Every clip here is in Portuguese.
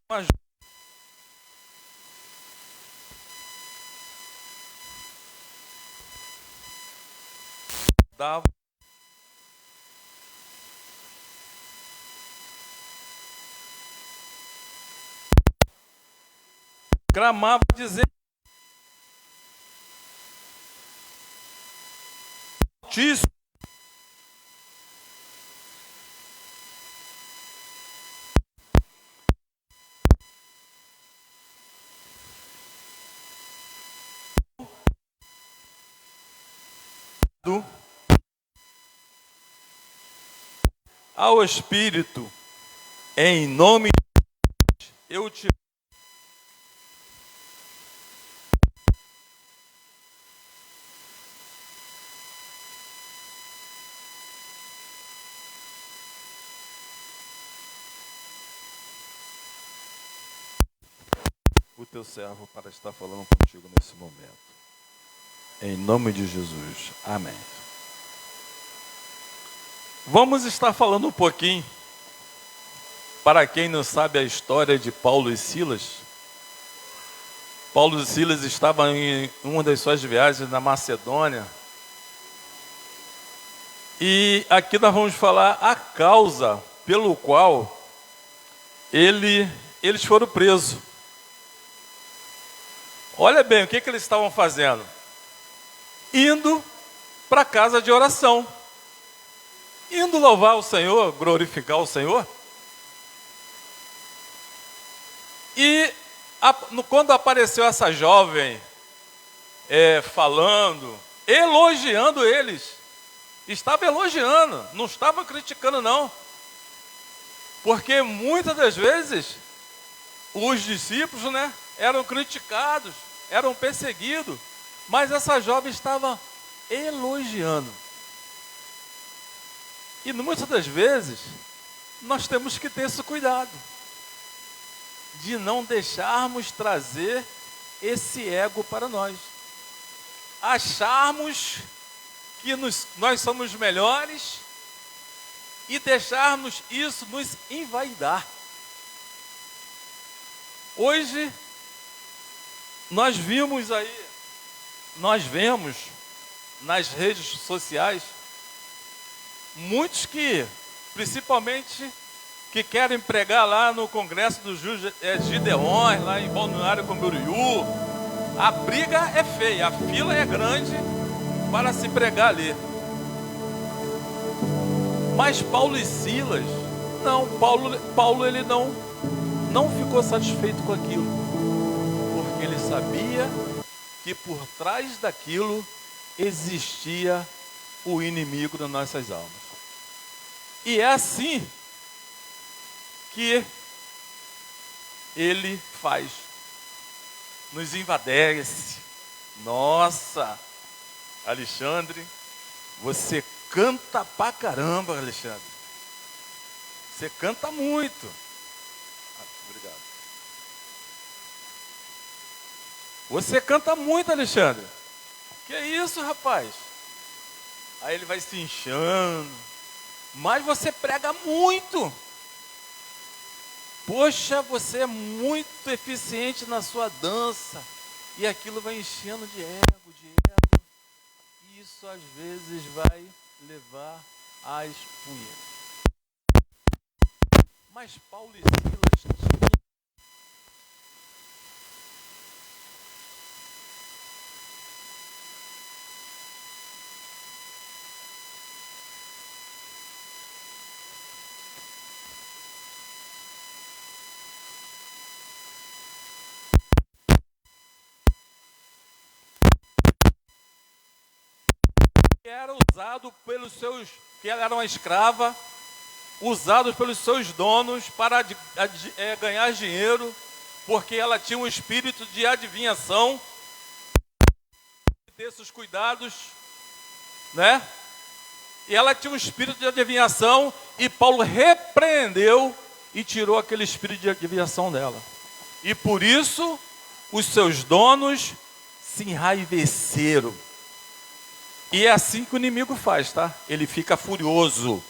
Mas dava, clamava dizendo: Altíssimo, ao Espírito, em nome de eu te o teu servo para estar falando contigo nesse momento. Em nome de Jesus. Amém. Vamos estar falando um pouquinho, para quem não sabe a história de Paulo e Silas. Paulo e Silas estavam em uma das suas viagens na Macedônia. E aqui nós vamos falar a causa pelo qual eles foram presos. Olha bem, o que eles estavam fazendo? Indo para a casa de oração. Indo louvar o Senhor, glorificar o Senhor. E quando apareceu essa jovem falando, elogiando eles, estava elogiando, não estava criticando não. Porque muitas das vezes os discípulos, eram criticados, eram perseguidos, mas essa jovem estava elogiando. E muitas das vezes nós temos que ter esse cuidado de não deixarmos trazer esse ego para nós, acharmos que nós somos melhores e deixarmos isso nos envaidar. Hoje nós vemos nas redes sociais muitos que, principalmente, que querem pregar lá no congresso dos Gideões, lá em Balneário Camboriú. A briga é feia, a fila é grande para se pregar ali. Mas Paulo e Silas, não, Paulo ele não ficou satisfeito com aquilo, porque ele sabia que por trás daquilo existia o inimigo das nossas almas. E é assim que ele faz, nos invadece. Nossa, Alexandre, você canta pra caramba, Alexandre. Você canta muito. Obrigado. Você canta muito, Alexandre. Que isso, rapaz? Aí ele vai se inchando. Mas você prega muito. Poxa, você é muito eficiente na sua dança. E aquilo vai enchendo de ego. E isso às vezes vai levar às punhetas. Mas Paulo e Silas tinham que era usado pelos seus, que ela era uma escrava, usados pelos seus donos para ganhar dinheiro, porque ela tinha um espírito de adivinhação, ter esses cuidados, E ela tinha um espírito de adivinhação, e Paulo repreendeu e tirou aquele espírito de adivinhação dela. E por isso, os seus donos se enraiveceram. E é assim que o inimigo faz, Ele fica furioso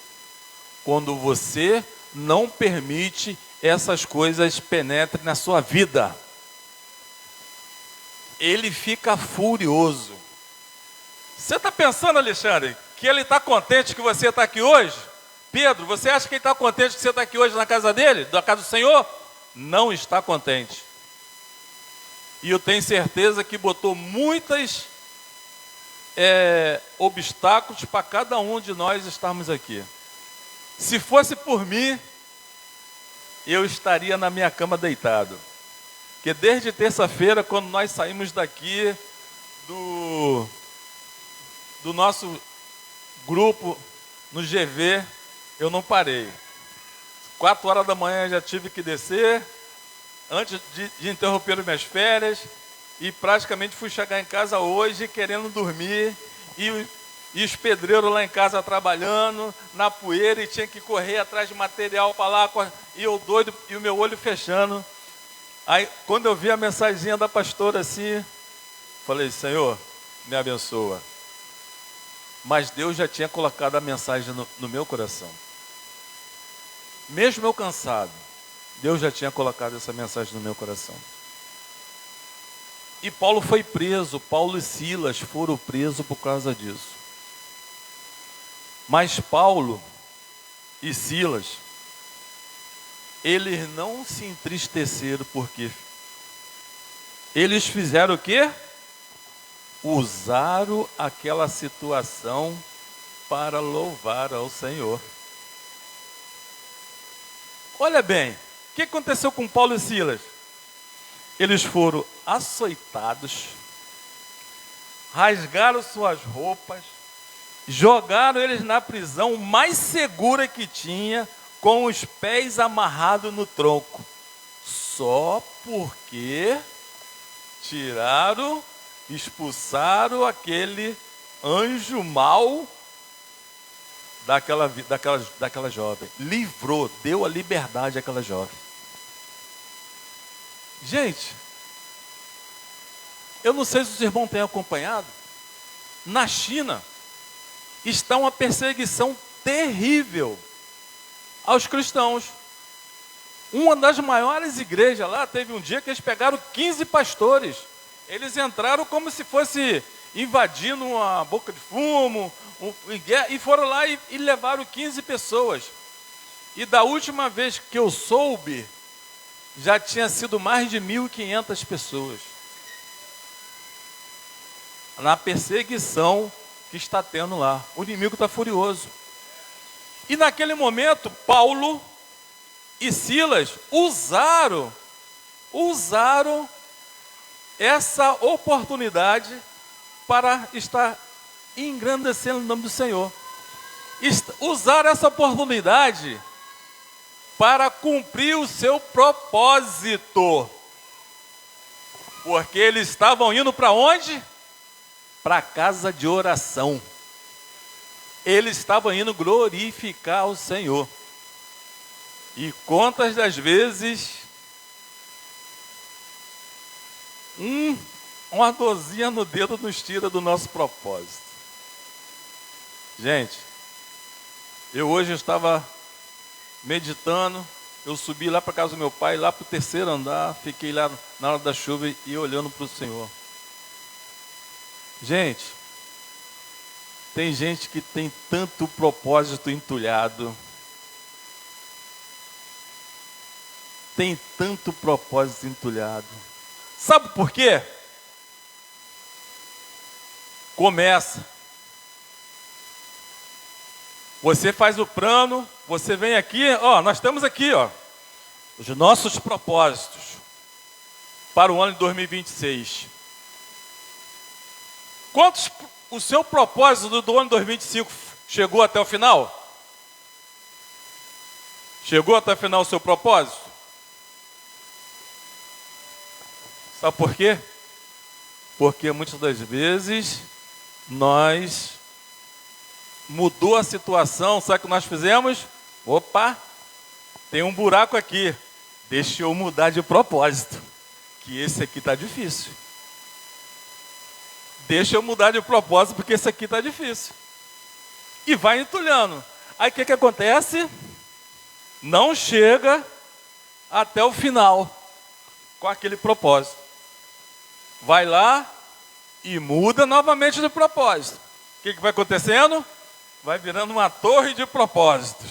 quando você não permite essas coisas penetrem na sua vida. Ele fica furioso. Você está pensando, Alexandre, que ele está contente que você está aqui hoje? Pedro, você acha que ele está contente que você está aqui hoje na casa dele, na casa do Senhor? Não está contente. E eu tenho certeza que botou muitos obstáculos para cada um de nós estarmos aqui. Se fosse por mim, eu estaria na minha cama deitado. Porque desde terça-feira, quando nós saímos daqui do nosso grupo no GV, eu não parei. 4 horas da manhã já tive que descer, antes de interromper as minhas férias, e praticamente fui chegar em casa hoje querendo dormir, e os pedreiros lá em casa trabalhando, na poeira, e tinha que correr atrás de material para lá, e eu doido, e o meu olho fechando. Aí, quando eu vi a mensagenzinha da pastora assim, falei, Senhor, me abençoa. Mas Deus já tinha colocado a mensagem no meu coração. Mesmo eu cansado, Deus já tinha colocado essa mensagem no meu coração. E Paulo foi preso, Paulo e Silas foram presos por causa disso. Mas Paulo e Silas, eles não se entristeceram, porque eles fizeram o quê? Usaram aquela situação para louvar ao Senhor. Olha bem, o que aconteceu com Paulo e Silas? Eles foram açoitados, rasgaram suas roupas, jogaram eles na prisão mais segura que tinha, com os pés amarrados no tronco, só porque expulsaram aquele anjo mau daquela jovem. Livrou, deu a liberdade àquela jovem. Gente, eu não sei se os irmãos têm acompanhado, na China está uma perseguição terrível aos cristãos. Uma das maiores igrejas lá, teve um dia que eles pegaram 15 pastores. Eles entraram como se fosse invadindo uma boca de fumo, e foram lá e levaram 15 pessoas. E da última vez que eu soube, já tinha sido mais de 1.500 pessoas. Na perseguição que está tendo lá. O inimigo está furioso. E naquele momento, Paulo e Silas usaram essa oportunidade para estar engrandecendo o nome do Senhor. Usaram essa oportunidade para cumprir o seu propósito. Porque eles estavam indo para onde? Para a casa de oração. Eles estavam indo glorificar o Senhor. E quantas das vezes uma dorzinha no dedo nos tira do nosso propósito. Gente, eu hoje estava meditando, eu subi lá para casa do meu pai, lá para o 3º andar, fiquei lá na hora da chuva e olhando para o Senhor. Gente, tem gente que tem tanto propósito entulhado, tem tanto propósito entulhado. Sabe por quê? Começa. Você faz o plano, você vem aqui, nós temos aqui, os nossos propósitos para o ano de 2026. Quantos o seu propósito do ano de 2025 chegou até o final? Chegou até o final o seu propósito? Sabe por quê? Porque muitas das vezes nós mudou a situação, sabe o que nós fizemos? Opa, tem um buraco aqui, deixa eu mudar de propósito, que esse aqui está difícil. Deixa eu mudar de propósito, porque esse aqui está difícil. E vai entulhando. Aí o que acontece? Não chega até o final com aquele propósito. Vai lá e muda novamente de propósito. O que vai acontecendo? Vai virando uma torre de propósitos.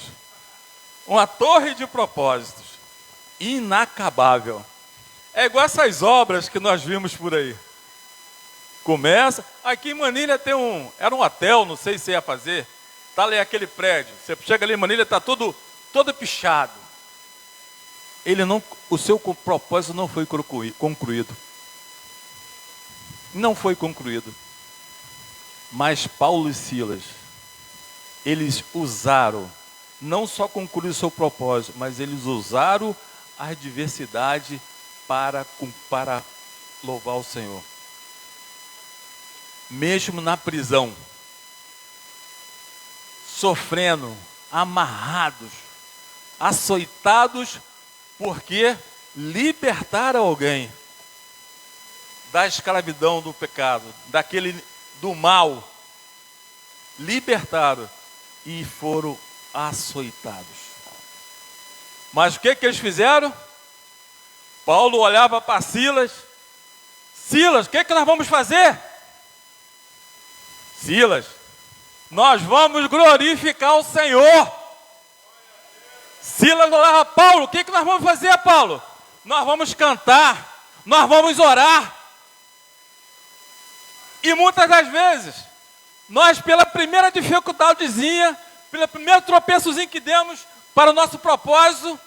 Uma torre de propósitos. Inacabável. É igual essas obras que nós vimos por aí. Começa. Aqui em Manilha tem era um hotel, não sei se ia fazer. Está ali aquele prédio. Você chega ali em Manilha, está todo pichado. O seu propósito não foi concluído. Não foi concluído. Mas Paulo e Silas, eles usaram, não só concluir o seu propósito, mas eles usaram a adversidade para louvar o Senhor. Mesmo na prisão, sofrendo, amarrados, açoitados, porque libertaram alguém da escravidão do pecado, do mal, libertaram e foram açoitados. Mas o que eles fizeram? Paulo olhava para Silas. Silas, o que nós vamos fazer? Silas, nós vamos glorificar o Senhor. Silas olhava, Paulo, o que nós vamos fazer, Paulo? Nós vamos cantar, nós vamos orar. E muitas das vezes, nós pela primeira dificuldadezinha, pelo primeiro tropeçozinho que demos para o nosso propósito,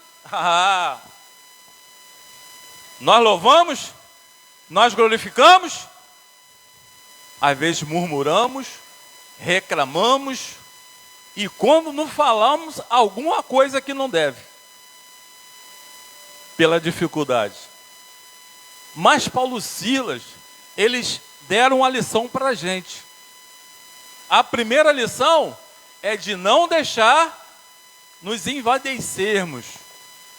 nós louvamos, nós glorificamos, às vezes murmuramos, reclamamos, e quando não falamos alguma coisa que não deve, pela dificuldade. Mas Paulo e Silas, eles deram uma lição para a gente. A primeira lição é de não deixar nos envadecermos.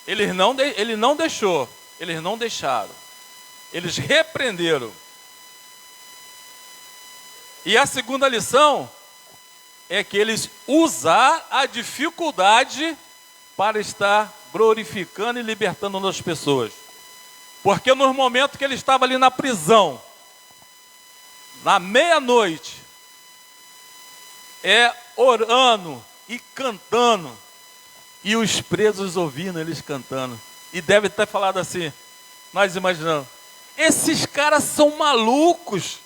Eles não deixaram. Eles repreenderam. E a segunda lição é que eles usaram a dificuldade para estar glorificando e libertando as pessoas. Porque no momento que ele estava ali na prisão, na meia-noite, orando e cantando, e os presos ouvindo eles cantando, e deve ter falado assim, nós imaginamos, esses caras são malucos,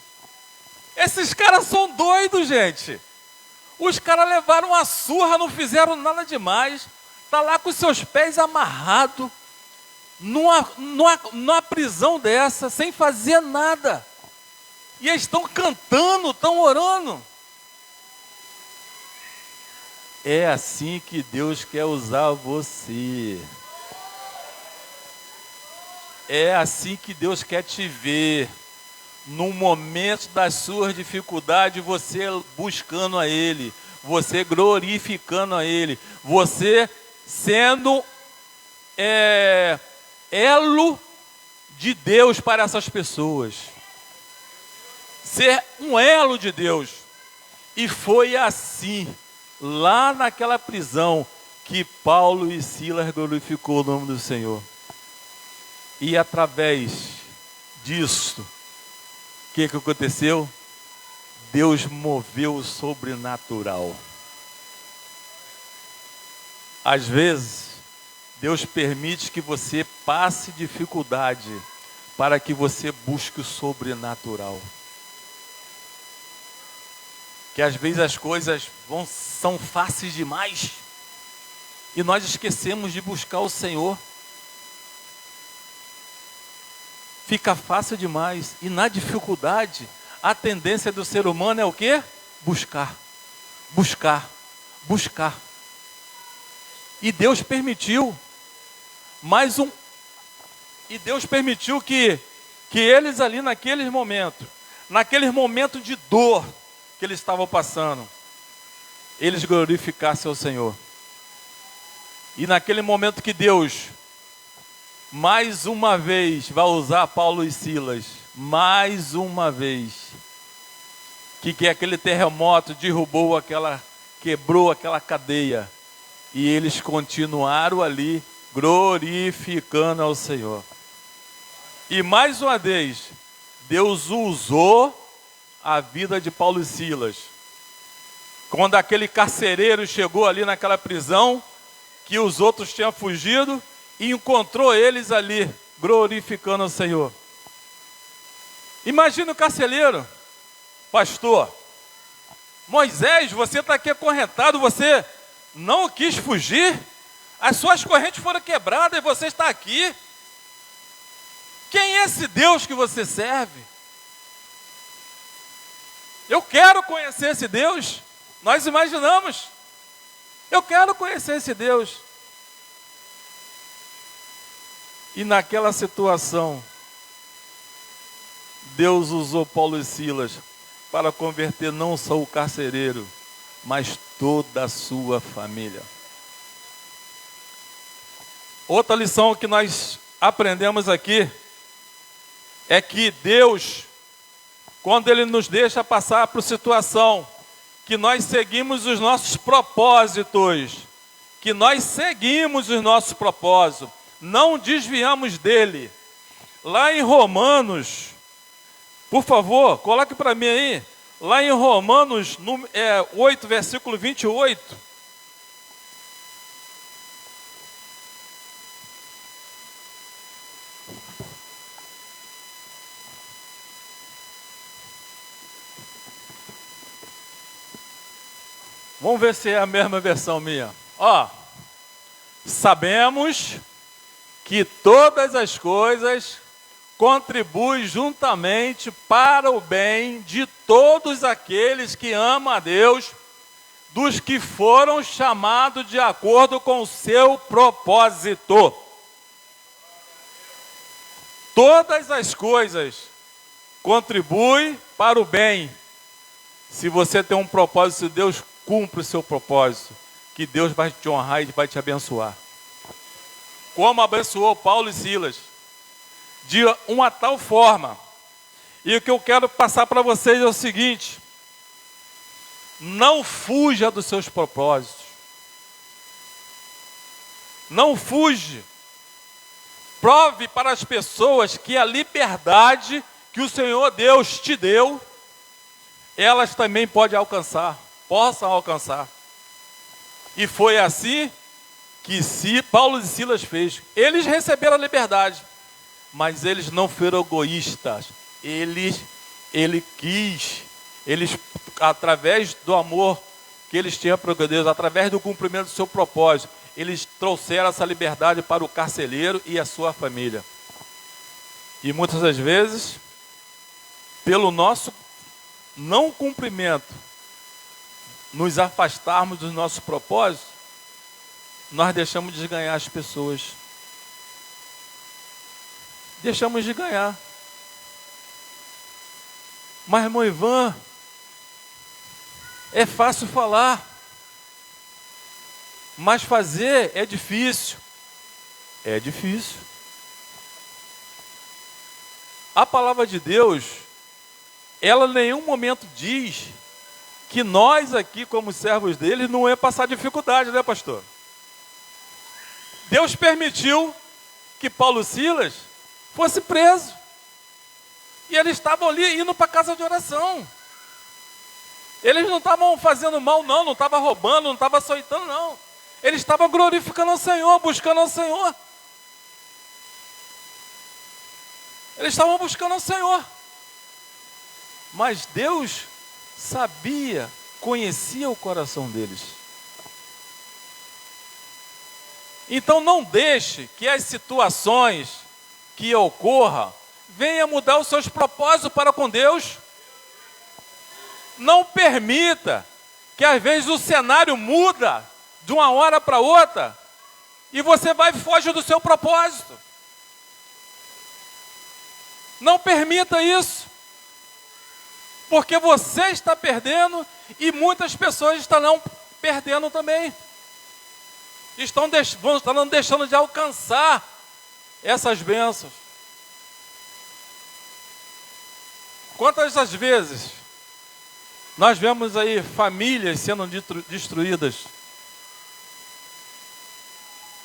esses caras são doidos, gente. Os caras levaram uma surra, não fizeram nada demais, está lá com seus pés amarrados, numa prisão dessa, sem fazer nada. E eles estão cantando, estão orando. É assim que Deus quer usar você. É assim que Deus quer te ver. No momento das suas dificuldades, você buscando a Ele, você glorificando a Ele, você sendo elo de Deus para essas pessoas. Ser um elo de Deus. E foi assim, lá naquela prisão, que Paulo e Silas glorificou o nome do Senhor. E através disso, o que aconteceu? Deus moveu o sobrenatural. Às vezes, Deus permite que você passe dificuldade para que você busque o sobrenatural. Que às vezes as coisas são fáceis demais e nós esquecemos de buscar o Senhor. Fica fácil demais. E na dificuldade, a tendência do ser humano é o quê? Buscar. Buscar. Buscar. E Deus permitiu E Deus permitiu que eles ali naquele momento de dor que eles estavam passando, eles glorificassem ao Senhor. E naquele momento que Deus mais uma vez vai usar Paulo e Silas, mais uma vez, que aquele terremoto quebrou aquela cadeia, e eles continuaram ali glorificando ao Senhor. E mais uma vez, Deus usou a vida de Paulo e Silas. Quando aquele carcereiro chegou ali naquela prisão, que os outros tinham fugido, e encontrou eles ali, glorificando ao Senhor. Imagina o carcereiro: pastor, Moisés, você está aqui acorrentado, você não quis fugir, as suas correntes foram quebradas e você está aqui. Quem é esse Deus que você serve? Eu quero conhecer esse Deus. Nós imaginamos, eu quero conhecer esse Deus. E naquela situação, Deus usou Paulo e Silas para converter não só o carcereiro, mas toda a sua família. Outra lição que nós aprendemos aqui é que Deus, quando Ele nos deixa passar por situação, que nós seguimos os nossos propósitos, não desviamos dele. Lá em Romanos, por favor, coloque para mim aí, lá em Romanos 8, versículo 28. Vamos ver se é a mesma versão minha. Sabemos que todas as coisas contribuem juntamente para o bem de todos aqueles que amam a Deus, dos que foram chamados de acordo com o seu propósito. Todas as coisas contribuem para o bem. Se você tem um propósito, Deus cumpre o seu propósito, que Deus vai te honrar e vai te abençoar. Como abençoou Paulo e Silas, de uma tal forma. E o que eu quero passar para vocês é o seguinte: não fuja dos seus propósitos. Não fuja. Prove para as pessoas que a liberdade que o Senhor Deus te deu, elas também possam alcançar. E foi assim que Paulo e Silas fez. Eles receberam a liberdade, mas eles não foram egoístas. Eles, através do amor que eles tinham para Deus, através do cumprimento do seu propósito, eles trouxeram essa liberdade para o carcereiro e a sua família. E muitas das vezes, pelo nosso não cumprimento, nos afastarmos dos nossos propósitos, nós deixamos de ganhar as pessoas. Deixamos de ganhar. Mas, irmão Ivan, é fácil falar, mas fazer é difícil. É difícil. A palavra de Deus, ela em nenhum momento diz que nós aqui, como servos dele, não é passar dificuldade, né, pastor? Deus permitiu que Paulo e Silas fosse preso. E eles estavam ali indo para a casa de oração. Eles não estavam fazendo mal, não estavam roubando, não estavam açoitando, não. Eles estavam glorificando ao Senhor, buscando ao Senhor. Eles estavam buscando ao Senhor. Mas Deus sabia, conhecia o coração deles. Então não deixe que as situações que ocorram venham mudar os seus propósitos para com Deus. Não permita que às vezes o cenário muda de uma hora para outra e você vai e foge do seu propósito. Não permita isso, porque você está perdendo e muitas pessoas estarão perdendo também. Estão deixando de alcançar essas bênçãos. Quantas das vezes nós vemos aí famílias sendo destruídas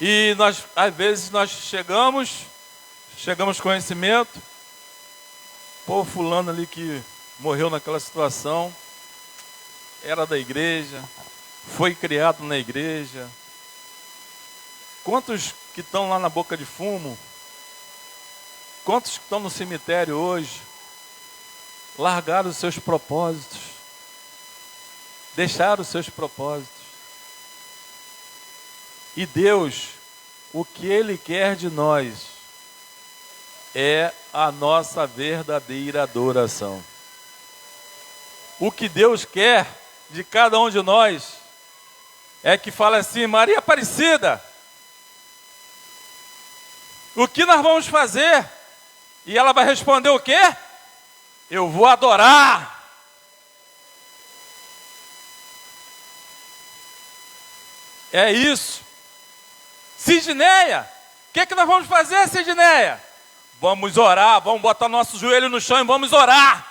E nós, às vezes, nós chegamos com conhecimento, pô, fulano ali que morreu naquela situação, era da igreja, foi criado na igreja. Quantos que estão lá na boca de fumo? Quantos que estão no cemitério hoje? Largaram os seus propósitos, deixaram os seus propósitos. E Deus, o que Ele quer de nós é a nossa verdadeira adoração. O que Deus quer de cada um de nós é que fale assim: Maria Aparecida, o que nós vamos fazer? E ela vai responder o quê? Eu vou adorar. É isso. Sidneia, o que nós vamos fazer, Sidneia? Vamos orar, vamos botar nosso joelho no chão e vamos orar.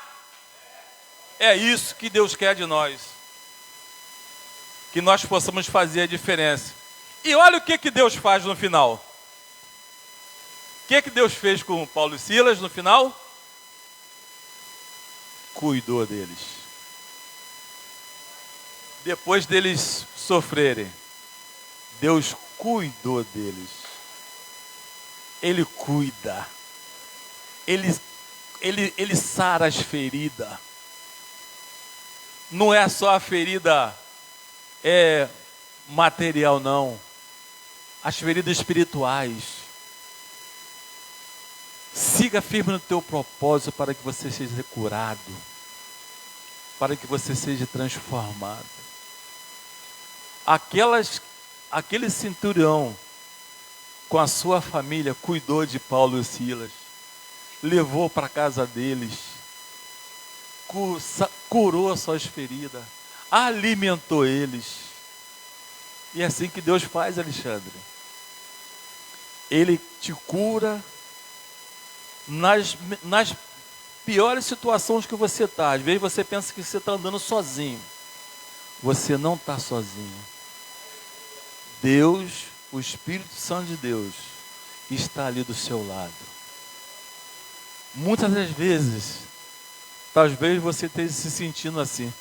É isso que Deus quer de nós. Que nós possamos fazer a diferença. E olha o que Deus faz no final. O que Deus fez com Paulo e Silas no final? Cuidou deles. Depois deles sofrerem, Deus cuidou deles. Ele cuida. Ele sara as feridas. Não é só a ferida material, não. As feridas espirituais. Siga firme no teu propósito para que você seja curado. Para que você seja transformado. Aquele centurião com a sua família cuidou de Paulo e Silas. Levou para a casa deles. Curou as suas feridas. Alimentou eles. E é assim que Deus faz, Alexandre. Ele te cura nas piores situações que você está. Às vezes você pensa que você está andando sozinho. Você não está sozinho. Deus, o Espírito Santo de Deus, está ali do seu lado. Muitas das vezes, talvez você esteja se sentindo assim,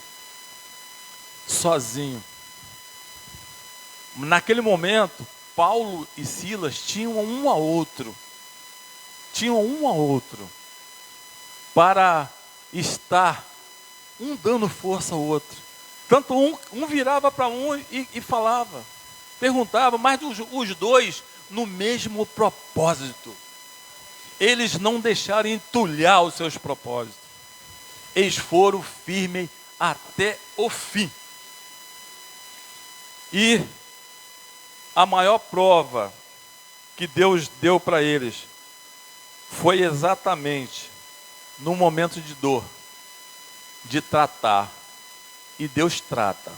sozinho. Naquele momento, Paulo e Silas tinham um ao outro. Para estar um dando força ao outro. Tanto um virava para um e falava, perguntava, mas os dois no mesmo propósito. Eles não deixaram entulhar os seus propósitos. Eles foram firmes até o fim. E a maior prova que Deus deu para eles foi exatamente no momento de dor, de tratar. E Deus trata.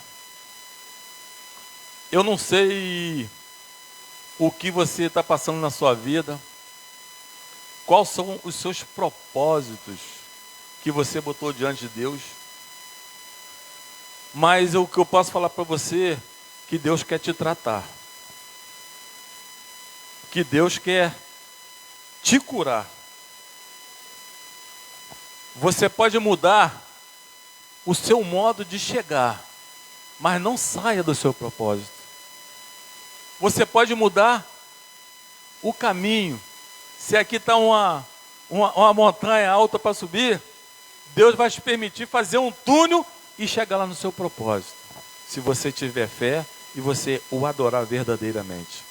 Eu não sei o que você está passando na sua vida, quais são os seus propósitos que você botou diante de Deus, mas o que eu posso falar para você, que Deus quer te tratar, que Deus quer te curar. Você pode mudar o seu modo de chegar, mas não saia do seu propósito. Você pode mudar o caminho. Se aqui está uma montanha alta para subir, Deus vai te permitir fazer um túnel e chegar lá no seu propósito. Se você tiver fé e você o adorar verdadeiramente.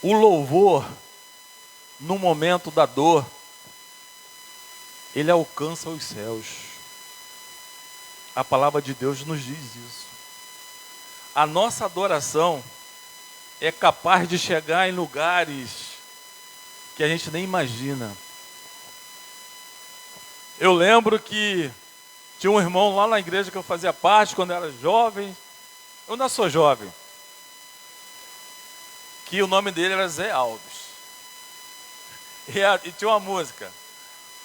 O louvor, no momento da dor, ele alcança os céus. A palavra de Deus nos diz isso. A nossa adoração é capaz de chegar em lugares que a gente nem imagina. Eu lembro que tinha um irmão lá na igreja que eu fazia parte quando eu era jovem. Eu ainda sou jovem. Que o nome dele era Zé Alves. E tinha uma música.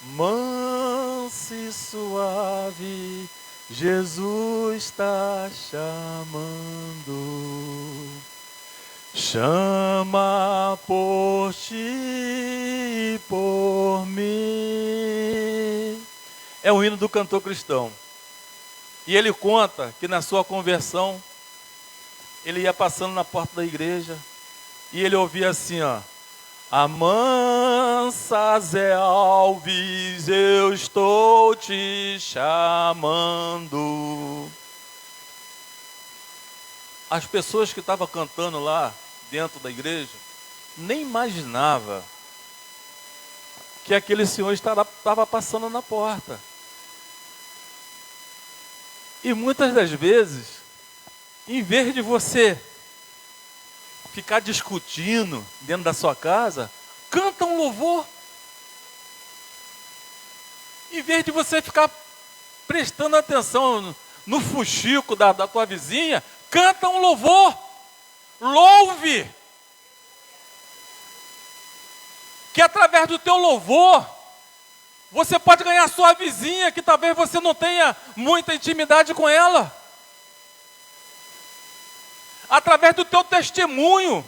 Manso e suave, Jesus está chamando. chama por ti e por mim. É o hino do cantor cristão. E ele conta que na sua conversão, ele ia passando na porta da igreja e ele ouvia assim, ó: Amansa, Zé Alves, eu estou te chamando. As pessoas que estavam cantando lá dentro da igreja nem imaginava que aquele senhor estava passando na porta. E muitas das vezes, em vez de você ficar discutindo dentro da sua casa, canta um louvor. Em vez de você ficar prestando atenção no fuxico da tua vizinha, canta um louvor. Louve. Que através do teu louvor, você pode ganhar sua vizinha, que talvez você não tenha muita intimidade com ela. Através do teu testemunho,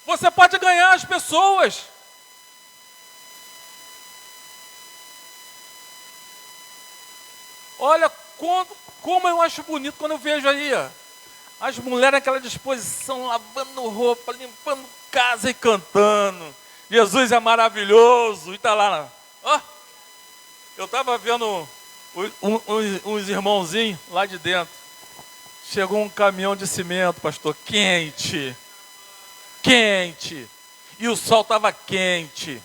você pode ganhar as pessoas. Olha como eu acho bonito quando eu vejo aí, ó, as mulheres naquela disposição, lavando roupa, limpando casa e cantando. Jesus é maravilhoso. E está lá, ó. Eu estava vendo uns irmãozinhos lá de dentro. Chegou um caminhão de cimento, pastor, quente. Quente. E o sol estava quente.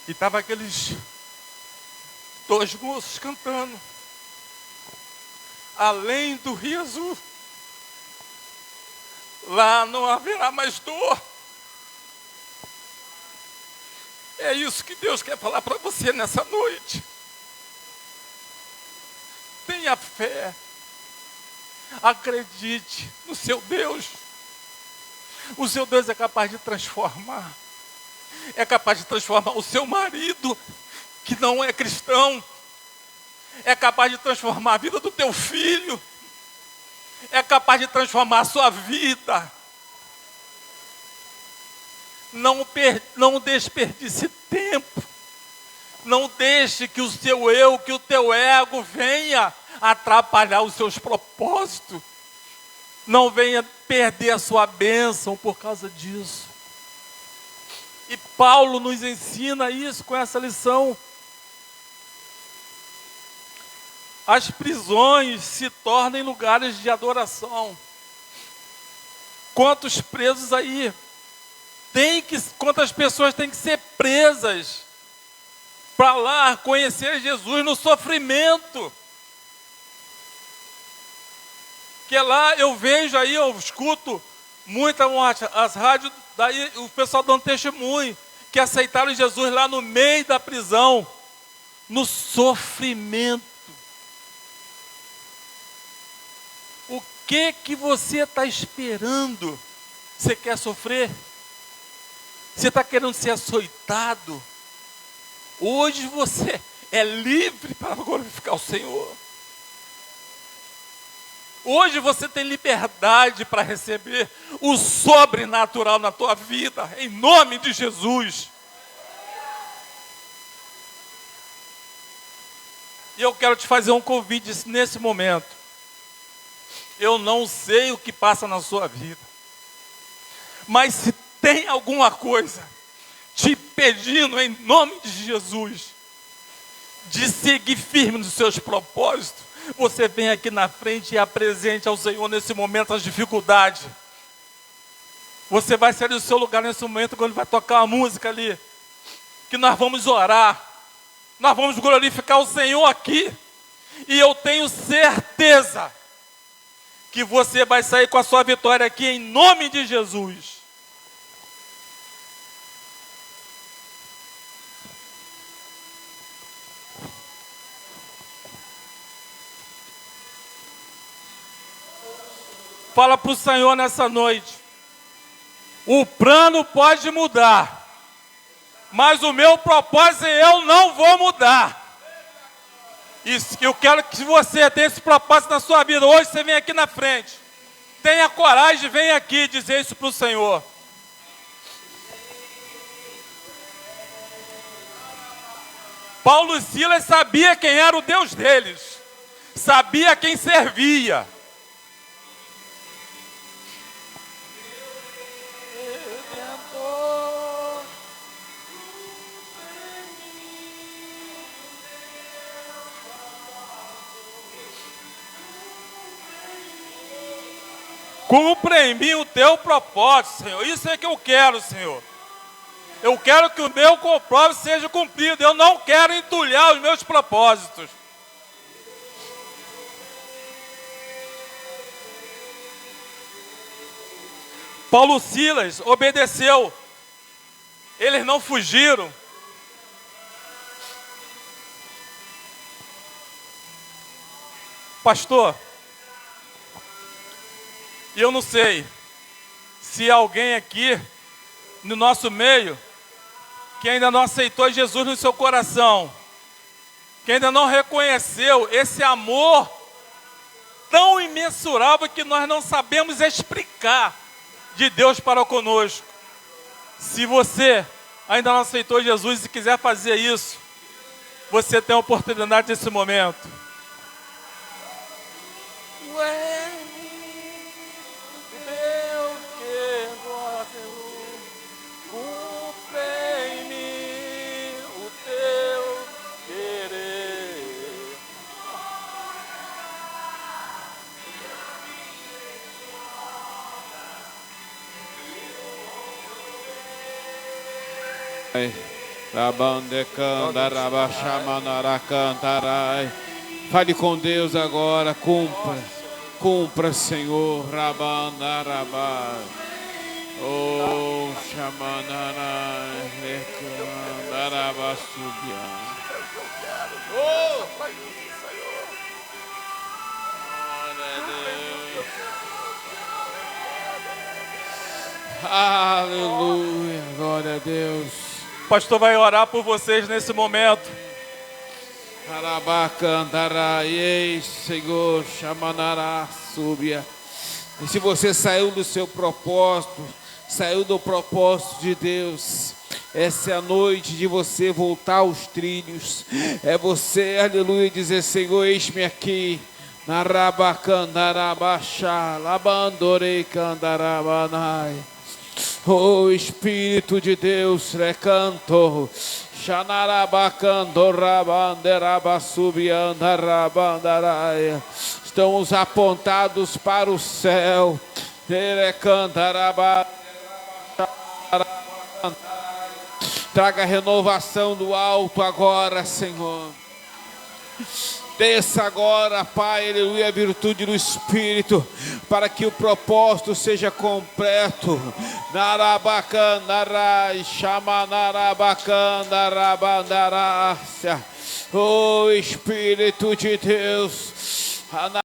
E estava aqueles 2 moços cantando. Além do riso, lá não haverá mais dor. É isso que Deus quer falar para você nessa noite. Tenha fé. Acredite no seu Deus. O seu Deus é capaz de transformar. É capaz de transformar o seu marido, que não é cristão. É capaz de transformar a vida do teu filho. É capaz de transformar a sua vida. Não desperdice tempo. Não deixe que o seu eu, que o teu ego venha atrapalhar os seus propósitos. Não venha perder a sua bênção por causa disso. E Paulo nos ensina isso com essa lição. As prisões se tornam lugares de adoração. Quantos presos aí? Quantas pessoas têm que ser presas para lá conhecer Jesus no sofrimento? Que lá eu vejo aí, eu escuto as rádios, daí o pessoal dando testemunho, que aceitaram Jesus lá no meio da prisão, no sofrimento. O que você está esperando? Você quer sofrer? Você está querendo ser açoitado? Hoje você é livre para glorificar o Senhor. Hoje você tem liberdade para receber o sobrenatural na tua vida, em nome de Jesus. E eu quero te fazer um convite nesse momento. Eu não sei o que passa na sua vida, mas se tem alguma coisa te pedindo em nome de Jesus, de seguir firme nos seus propósitos, você vem aqui na frente e apresente ao Senhor nesse momento as dificuldades. Você vai sair do seu lugar nesse momento, quando vai tocar a música ali, que nós vamos orar, nós vamos glorificar o Senhor aqui, e eu tenho certeza que você vai sair com a sua vitória aqui em nome de Jesus. Fala para o Senhor nessa noite. O plano pode mudar, mas o meu propósito eu não vou mudar. Isso, eu quero que você tenha esse propósito na sua vida. Hoje você vem aqui na frente. Tenha coragem, vem aqui dizer isso para o Senhor. Paulo e Silas sabia quem era o Deus deles. Sabia quem servia. Cumpra em mim o teu propósito, Senhor. Isso é que eu quero, Senhor. Eu quero que o meu propósito seja cumprido. Eu não quero entulhar os meus propósitos. Paulo e Silas obedeceu. Eles não fugiram. Pastor, e eu não sei se alguém aqui no nosso meio que ainda não aceitou Jesus no seu coração, que ainda não reconheceu esse amor tão imensurável que nós não sabemos explicar de Deus para conosco. Se você ainda não aceitou Jesus e quiser fazer isso, você tem a oportunidade nesse momento. Fale com Deus agora, cumpra, Senhor. Oh, Shamanara, Recandaraba Subia. Oh, aleluia, glória a Deus. O pastor vai orar por vocês nesse momento. Arabacandara, ei, Senhor, Shamanara, Subia. E se você saiu do seu propósito, saiu do propósito de Deus, essa é a noite de você voltar aos trilhos. É você, aleluia, dizer: Senhor, eis-me aqui. Narabacandarabachá, labandorei candarabanai. Oh Espírito de Deus, recanto. Estamos apontados para o céu. Traga renovação do alto agora, Senhor. Desça agora, Pai, aleluia, a virtude do Espírito, para que o propósito seja completo. Narabacandarai, Shamanarabacandarabandaracia. Oh Espírito de Deus.